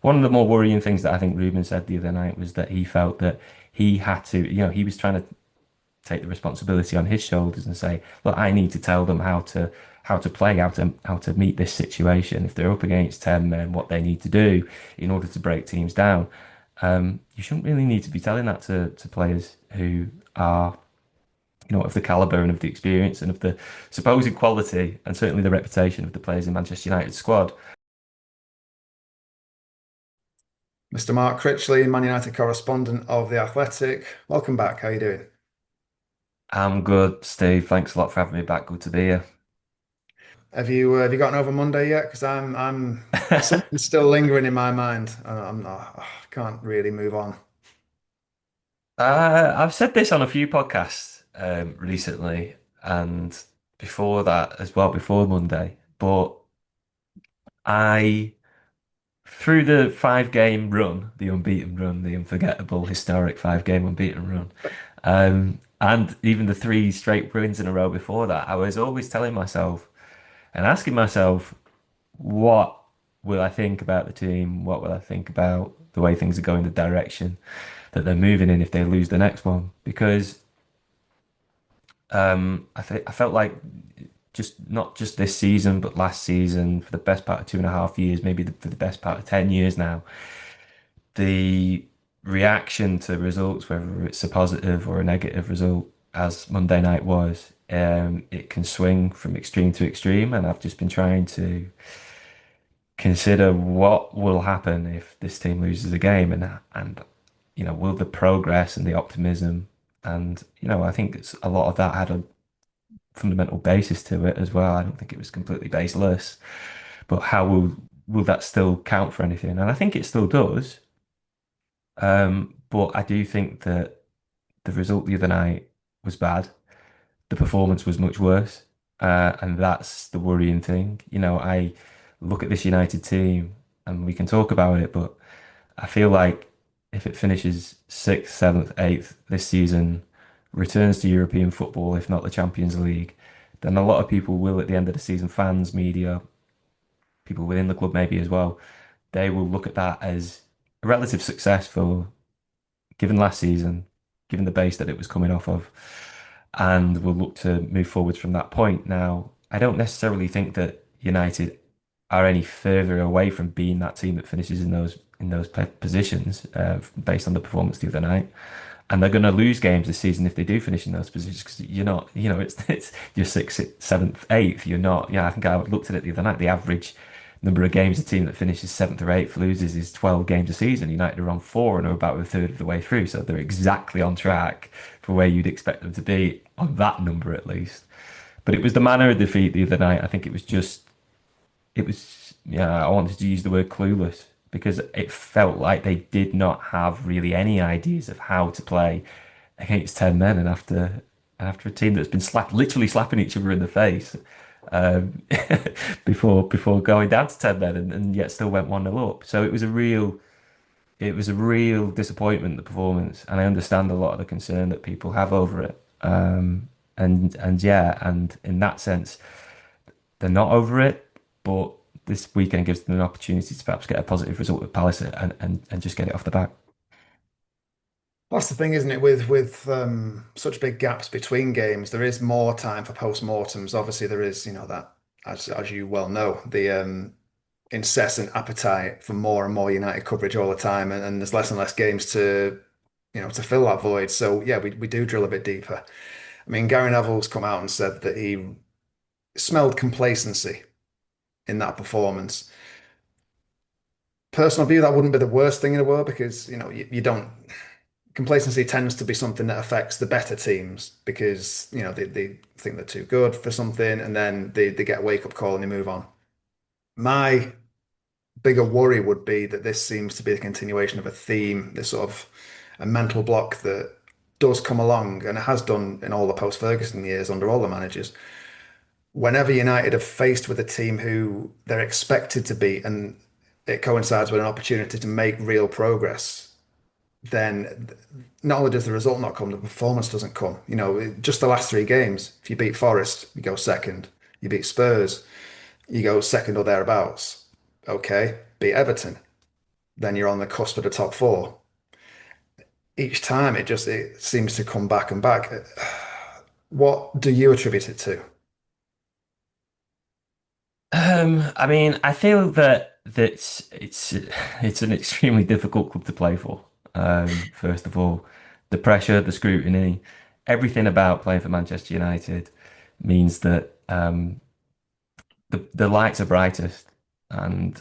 one of the more worrying things that I think Ruben said the other night was that he felt that he had to, he was trying to take the responsibility on his shoulders and say, look, I need to tell them how to play, how to meet this situation. If they're up against 10 men, what they need to do in order to break teams down. You shouldn't really need to be telling that to players who are, of the caliber and of the experience and of the supposed quality and certainly the reputation of the players in Manchester United squad. Mr. Mark Critchley, Man United correspondent of The Athletic. Welcome back. How you doing? I'm good, Steve. Thanks a lot for having me back. Good to be here. Have you gotten over Monday yet? Because I'm something still lingering in my mind. I'm not, I can't really move on. I've said this on a few podcasts recently and before that as well, before Monday. But I, through the 5 game run, the unbeaten run, the unforgettable, historic 5 game unbeaten run, and even the three straight wins in a row before that, I was always telling myself and asking myself, what will I think about the team? What will I think about the way things are going, the direction that they're moving in if they lose the next one? Because I felt like just not just this season, but last season, for the best part of 2.5 years, maybe for the best part of 10 years now, the reaction to results, whether it's a positive or a negative result, as Monday night was, it can swing from extreme to extreme, and I've just been trying to consider what will happen if this team loses a game, and will the progress and the optimism, and I think it's a lot of that had a fundamental basis to it as well. I don't think it was completely baseless, but how will that still count for anything? And I think it still does. But I do think that the result the other night was bad. The performance was much worse, and that's the worrying thing. I look at this United team, and we can talk about it, but I feel like if it finishes sixth, seventh, eighth this season, returns to European football, if not the Champions League, then a lot of people will, at the end of the season, fans, media, people within the club maybe as well, they will look at that as a relative success for given last season, given the base that it was coming off of, and will look to move forwards from that point. Now, I don't necessarily think that United are any further away from being that team that finishes in those positions based on the performance the other night. And they're going to lose games this season if they do finish in those positions because you're not, it's you're sixth, seventh, eighth. You're not, I think I looked at it the other night. The average number of games a team that finishes seventh or eighth loses is 12 games a season. United are on four and are about a third of the way through. So they're exactly on track for where you'd expect them to be on that number at least. But it was the manner of defeat the other night. I think yeah, I wanted to use the word clueless because it felt like they did not have really any ideas of how to play against 10 men and after a team that's been literally slapping each other in the face um, before going down to 10 men and yet still went 1-0 up. So it was a real disappointment, the performance, and I understand a lot of the concern that people have over it. And yeah, and in that sense, they're not over it, but this weekend gives them an opportunity to perhaps get a positive result with Palace and just get it off the back. That's the thing, isn't it? With such big gaps between games, there is more time for post-mortems. Obviously, there is, that as you well know, the incessant appetite for more and more United coverage all the time, and there's less and less games to fill that void. So yeah, we do drill a bit deeper. I mean, Gary Neville's come out and said that he smelled complacency in that performance. Personal view, that wouldn't be the worst thing in the world because, you don't, complacency tends to be something that affects the better teams because, they think they're too good for something and then they get a wake-up call and they move on. My bigger worry would be that this seems to be a continuation of a theme, this sort of a mental block that does come along and it has done in all the post-Ferguson years under all the managers whenever United are faced with a team who they're expected to beat and it coincides with an opportunity to make real progress, then not only does the result not come, the performance doesn't come. Just the last three games, if you beat Forest, you go second. You beat Spurs, you go second or thereabouts. Okay, beat Everton. then you're on the cusp of the top four. Each time it seems to come back and back. What do you attribute it to? I mean, I feel that it's an extremely difficult club to play for. First of all, the pressure, the scrutiny, everything about playing for Manchester United means that the lights are brightest, and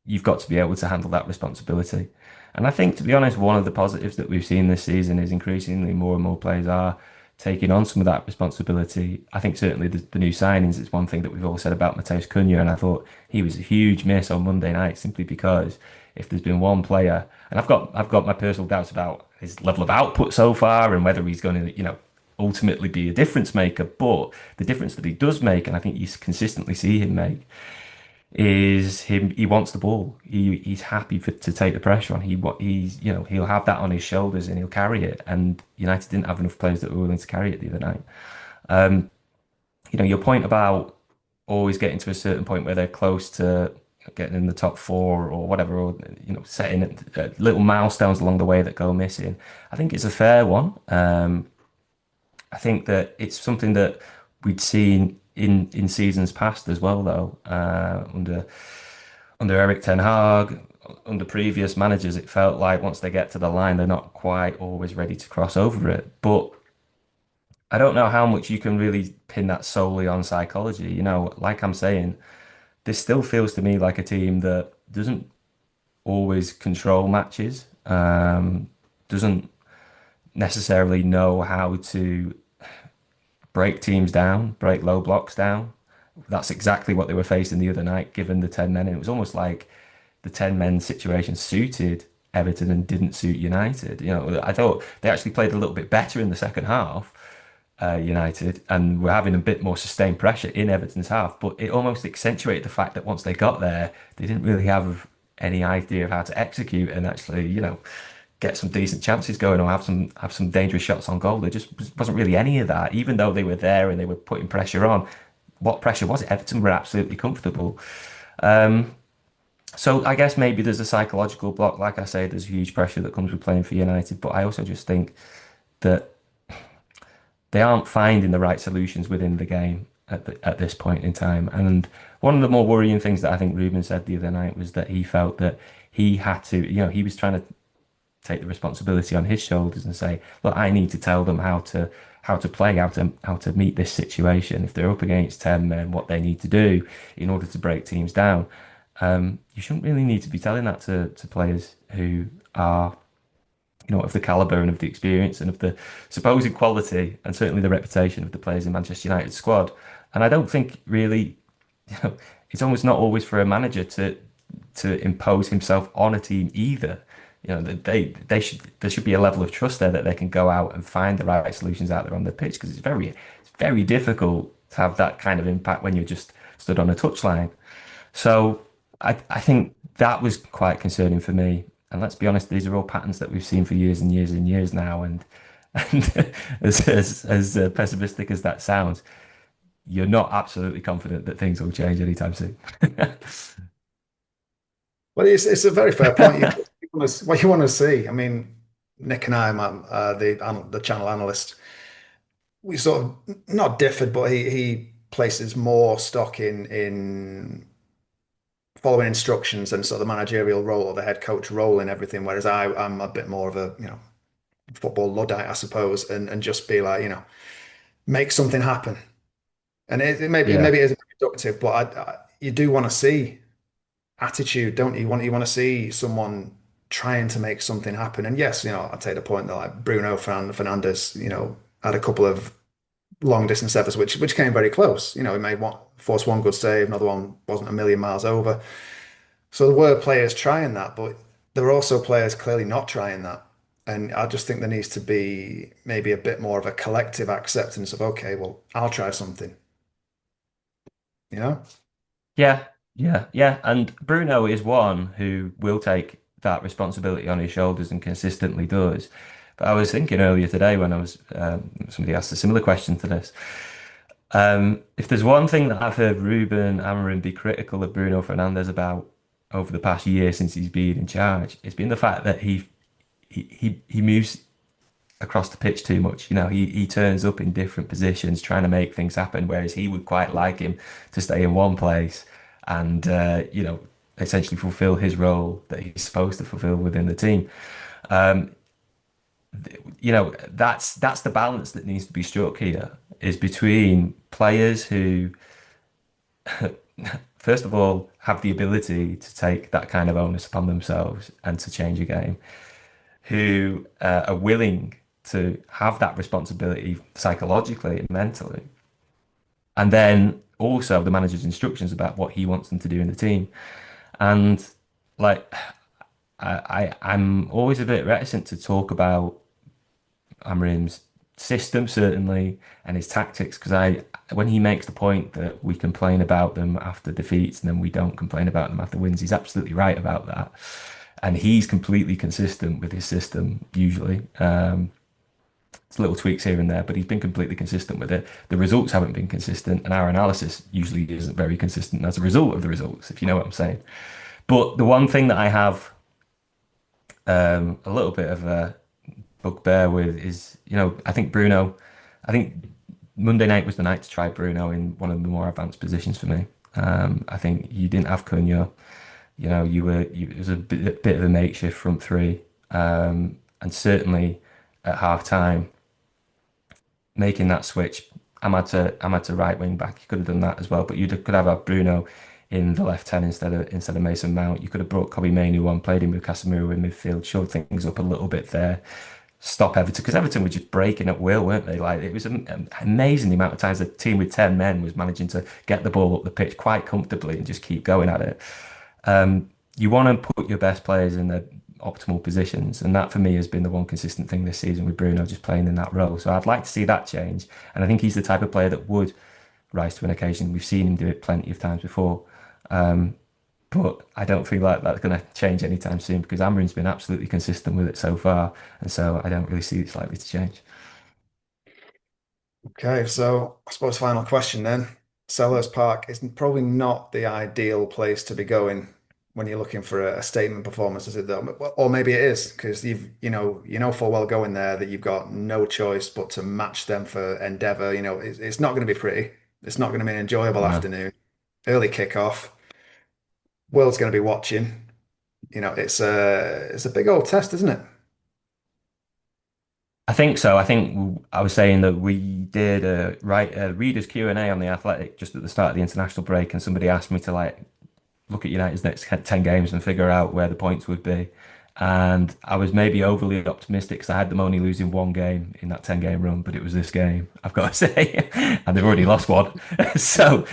you've got to be able to handle that responsibility. And I think, to be honest, one of the positives that we've seen this season is increasingly more and more players are taking on some of that responsibility. I think certainly the new signings is one thing that we've all said about Mateus Cunha, and I thought he was a huge miss on Monday night simply because if there's been one player, and I've got my personal doubts about his level of output so far and whether he's going to, ultimately be a difference maker, but the difference that he does make, and I think you consistently see him make, is him. He wants the ball. He's happy to take the pressure on. He's he'll have that on his shoulders and he'll carry it. And United didn't have enough players that were willing to carry it the other night. Your point about always getting to a certain point where they're close to getting in the top four or whatever, or setting little milestones along the way that go missing. I think it's a fair one. I think that it's something that we'd seen in seasons past as well, though, under Eric Ten Hag, under previous managers. It felt like once they get to the line, they're not quite always ready to cross over it. But I don't know how much you can really pin that solely on psychology. Like I'm saying, this still feels to me like a team that doesn't always control matches, doesn't necessarily know how to break teams down, break low blocks down. That's exactly what they were facing the other night, given the 10 men. And it was almost like the 10 men situation suited Everton and didn't suit United. I thought they actually played a little bit better in the second half, United, and were having a bit more sustained pressure in Everton's half. But it almost accentuated the fact that once they got there, they didn't really have any idea of how to execute and actually, get some decent chances going or have some dangerous shots on goal. There just wasn't really any of that, even though they were there and they were putting pressure on. What pressure was it? Everton were absolutely comfortable. So I guess maybe there's a psychological block. Like I say, there's huge pressure that comes with playing for United, but I also just think that they aren't finding the right solutions within the game at this point in time. And one of the more worrying things that I think Ruben said the other night was that he felt that he had to, he was trying to take the responsibility on his shoulders and say, look, I need to tell them how to play, how to meet this situation. If they're up against 10 men, what they need to do in order to break teams down. You shouldn't really need to be telling that to players who are, of the caliber and of the experience and of the supposed quality and certainly the reputation of the players in Manchester United squad. And I don't think really, it's almost not always for a manager to impose himself on a team either. They should there should be a level of trust there that they can go out and find the right solutions out there on the pitch because it's very difficult to have that kind of impact when you're just stood on a touchline. So I think that was quite concerning for me. And let's be honest, these are all patterns that we've seen for years and years and years now. And as pessimistic as that sounds, you're not absolutely confident that things will change anytime soon. Well, it's a very fair point. What you want to see. I mean, Nick and I, the channel analyst, we sort of not differed, but he places more stock in following instructions and sort of the managerial role or the head coach role in everything, whereas I'm a bit more of a football luddite, I suppose, and just be like make something happen. And maybe Yeah. it isn't productive, but you do want to see attitude, don't you? You want to see someone trying to make something happen. And yes, I take the point that like Bruno Fernandes, had a couple of long distance efforts which came very close. He made forced one good save, another one wasn't a million miles over. So there were players trying that, but there were also players clearly not trying that. And I just think there needs to be maybe a bit more of a collective acceptance of, okay, well, I'll try something, you know? Yeah, yeah. And Bruno is one who will take that responsibility on his shoulders and consistently does. But I was thinking earlier today when somebody asked a similar question to this. If there's one thing that I've heard Ruben Amorim be critical of Bruno Fernandes about, over the past year since he's been in charge. It's been the fact that he moves across the pitch too much. You know, he turns up in different positions trying to make things happen, whereas he would quite like him to stay in one place and essentially fulfill his role that he's supposed to fulfill within the team. Um, that's the balance that needs to be struck here is between players who, first of all, have the ability to take that kind of onus upon themselves and to change a game, who are willing to have that responsibility psychologically and mentally, and then also the manager's instructions about what he wants them to do in the team. And like, I'm always a bit reticent to talk about Amrim's system, certainly, and his tactics, because when he makes the point that we complain about them after defeats and then we don't complain about them after wins, he's absolutely right about that. And he's completely consistent with his system, usually. It's little tweaks here and there, but he's been completely consistent with it. The results haven't been consistent, and our analysis usually isn't very consistent as a result of the results, if you know what I'm saying. But the one thing that I have a little bit of a bugbear with is, I think Bruno, I think Monday night was the night to try Bruno in one of the more advanced positions for me. I think you didn't have Cunha, it was a bit of a makeshift front three. And certainly at half time, making that switch, I'm at to right wing back. You could have done that as well, but you could have had Bruno in the left 10 instead of Mason Mount. You could have brought Kobbie Mainoo on, played him with Casemiro in midfield, showed things up a little bit there, stop Everton because Everton were just breaking at will, weren't they? Like it was amazing the amount of times a team with 10 men was managing to get the ball up the pitch quite comfortably and just keep going at it. You want to put your best players in their optimal positions, and that for me has been the one consistent thing this season with Bruno just playing in that role. So I'd like to see that change, and I think he's the type of player that would rise to an occasion. We've seen him do it plenty of times before. But I don't feel like that's going to change anytime soon because Amrin's been absolutely consistent with it so far, and so I don't really see it's likely to change. Okay, so I suppose final question then. Selhurst Park is probably not the ideal place to be going when you're looking for a statement performance, is it though? Or maybe it is because you know full well going there that you've got no choice but to match them for endeavour. It's not going to be pretty. It's not going to be an enjoyable No. afternoon. Early kickoff. World's going to be watching. It's a big old test, isn't it? I think so. I think I was saying that we did a readers Q&A on the Athletic just at the start of the international break, and somebody asked me to like look at United's next 10 games and figure out where the points would be. And I was maybe overly optimistic because I had them only losing one game in that 10-game run, but it was this game, I've got to say. And they've already lost one. So,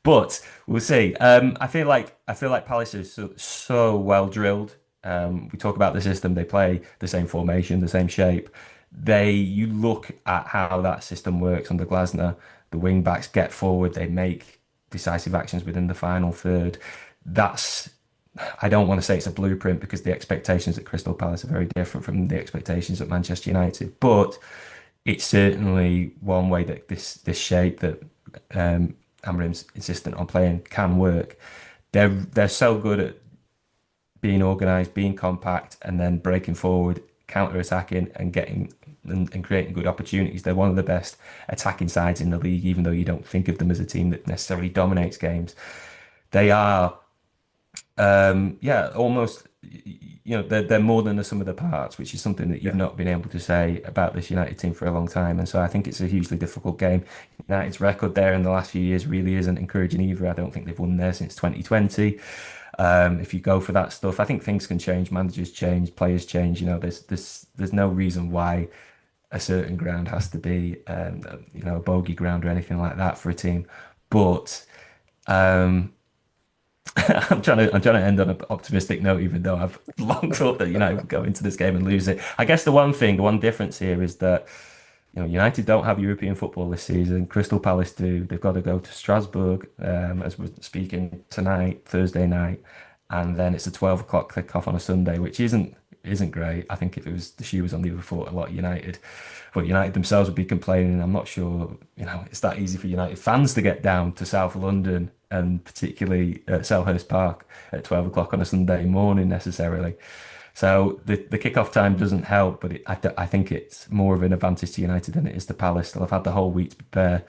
but we'll see. I feel like Palace is so well drilled. We talk about the system, they play the same formation, the same shape. You look at how that system works under Glasner, the wing backs get forward, they make decisive actions within the final third. That's, I don't want to say it's a blueprint because the expectations at Crystal Palace are very different from the expectations at Manchester United, but it's certainly one way that this shape that Amrim's insistent on playing can work. They're so good at being organised, being compact, and then breaking forward, counter-attacking, and getting and creating good opportunities. They're one of the best attacking sides in the league, even though you don't think of them as a team that necessarily dominates games. They are, yeah, almost, they're more than the sum of the parts, which is something that you've Yeah. not been able to say about this United team for a long time. And so I think it's a hugely difficult game. United's record there in the last few years really isn't encouraging either. I don't think they've won there since 2020. If you go for that stuff, I think things can change. Managers change, players change. There's no reason why a certain ground has to be, a bogey ground or anything like that for a team. But um, I'm trying to end on an optimistic note, even though I've long thought that United would go into this game and lose it. I guess the one difference here is that United don't have European football this season. Crystal Palace do. They've got to go to Strasbourg, as we're speaking tonight, Thursday night, and then it's a 12 o'clock kick-off on a Sunday, which isn't great. I think if it was the shoe was on the other foot, a lot of United, but United themselves would be complaining. I'm not sure, it's that easy for United fans to get down to South London and particularly at Selhurst Park at 12 o'clock on a Sunday morning necessarily. So the kickoff time doesn't help, but I think it's more of an advantage to United than it is to Palace. They'll have had the whole week to prepare.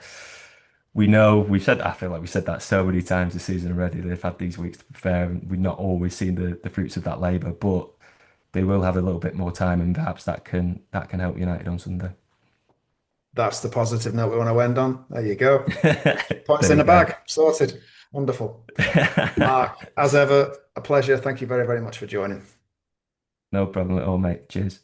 We know we've said I feel like we've said that so many times this season already. They've had these weeks to prepare, and we've not always seen the fruits of that labour, but they will have a little bit more time, and perhaps that can help United on Sunday. That's the positive note we want to end on. There you go. Points There in you the go. bag. Sorted. Wonderful. Mark, as ever, a pleasure. Thank you very, very much for joining. No problem at all, mate. Cheers.